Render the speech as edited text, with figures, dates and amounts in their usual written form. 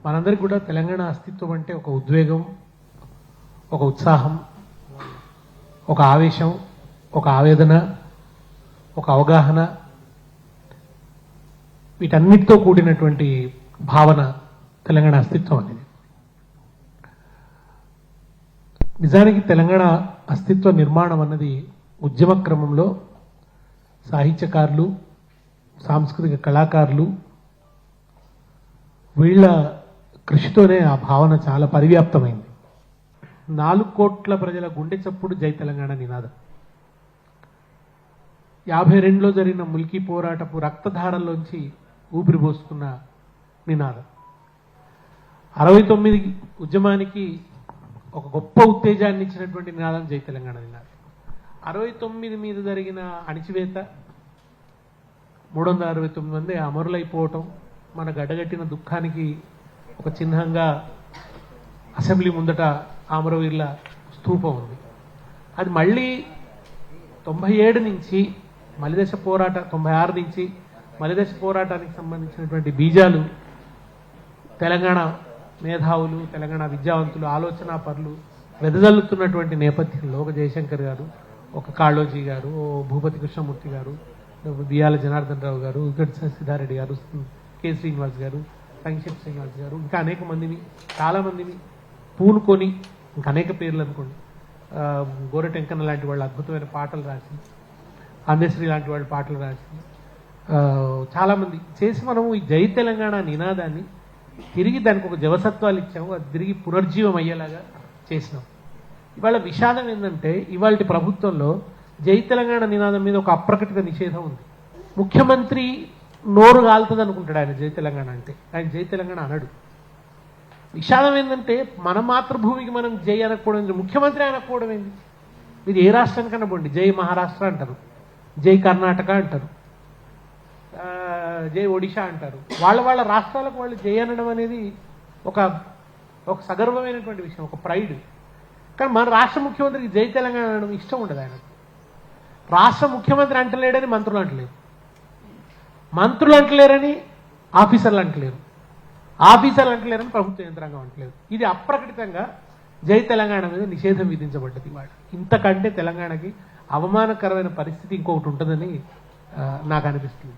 మనందరికీ కూడా తెలంగాణ అస్తిత్వం అంటే ఒక ఉద్వేగం, ఒక ఉత్సాహం, ఒక ఆవేశం, ఒక ఆవేదన, ఒక అవగాహన, వీటన్నిటితో కూడినటువంటి భావన తెలంగాణ అస్తిత్వం అనేది. నిజానికి తెలంగాణ అస్తిత్వ నిర్మాణం అన్నది ఉద్యమ క్రమంలో సాహిత్యకారులు, సాంస్కృతిక కళాకారులు వీళ్ళ కృషితోనే ఆ భావన చాలా పరివ్యాప్తమైంది. 4 కోట్ల ప్రజల గుండె చప్పుడు జై తెలంగాణ నినాదం. 52లో జరిగిన ముల్కీ పోరాటపు రక్తధారల్లోంచి ఊపిరి పోసుకున్న నినాదం. 69 ఉద్యమానికి ఒక గొప్ప ఉత్తేజాన్ని ఇచ్చినటువంటి నినాదం జై తెలంగాణ నినాదం. 69 మీద జరిగిన అణిచివేత, 369 మంది అమరులైపోవటం, మన గడ్డగట్టిన దుఃఖానికి ఒక చిహ్నంగా అసెంబ్లీ ముందట అమరవీరుల స్తూపం ఉంది. అది మళ్ళీ 97 నుంచి మలిదశ పోరాట, 96 నుంచి మలిదశ పోరాటానికి సంబంధించినటువంటి బీజాలు తెలంగాణ మేధావులు, తెలంగాణ విద్యావంతులు, ఆలోచనా పరులు వెదజల్లుతున్నటువంటి నేపథ్యంలో ఒక జయశంకర్ గారు, ఒక కాళోజీ గారు, భూపతి కృష్ణమూర్తి గారు, బియ్యాల జనార్దన్ రావు గారు, ఉగ్గడి సిద్ధారెడ్డి గారు, కె శ్రీనివాస్ గారు, సంక్షేప్ శ్రీనివాస్ గారు, ఇంకా అనేక మందిని, చాలా మందిని పూనుకొని, ఇంకా అనేక పేర్లు అనుకోండి, గోరటెంకన్న లాంటి వాళ్ళు అద్భుతమైన పాటలు రాసి, అందశ్రీ లాంటి వాళ్ళు పాటలు రాసి, చాలామంది చేసి మనం ఈ జై తెలంగాణ నినాదాన్ని తిరిగి దానికి ఒక జవసత్వాలు ఇచ్చాము, అది తిరిగి పునర్జీవం అయ్యేలాగా చేసినాం. ఇవాళ విషాదం ఏంటంటే ఇవాళ ప్రభుత్వంలో జై తెలంగాణ నినాదం మీద ఒక అప్రకటిత నిషేధం ఉంది. ముఖ్యమంత్రి నోరు కాలుతుంది అనుకుంటాడు ఆయన జై తెలంగాణ అంటే, ఆయన జై తెలంగాణ అనడు. విషాదం ఏంటంటే మన మాతృభూమికి మనం జై అనకపోవడం, ముఖ్యమంత్రి అనకపోవడం ఏంటి? మీరు ఏ రాష్ట్రానికన్నా పోండి, జై మహారాష్ట్ర అంటారు, జై కర్ణాటక అంటారు, జై ఒడిషా అంటారు. వాళ్ళ రాష్ట్రాలకు వాళ్ళు జై అనడం అనేది ఒక సగర్వమైనటువంటి విషయం, ఒక ప్రైడ్. కానీ మన రాష్ట్ర ముఖ్యమంత్రికి జై తెలంగాణ అనడం ఇష్టం ఉండదు. ఆయన రాష్ట్ర ముఖ్యమంత్రి అంటలేడని మంత్రులు అంటలేరు, మంత్రులు అంటలేరని ఆఫీసర్లు అంటలేరు, ఆఫీసర్లు అంటలేరని ప్రభుత్వ యంత్రాంగం అంటలేరు. ఇది అప్రకటితంగా జై తెలంగాణ మీద నిషేధం విధించబడ్డది. వాడు ఇంతకంటే తెలంగాణకి అవమానకరమైన పరిస్థితి ఇంకొకటి ఉంటుందని నాకు అనిపిస్తుంది.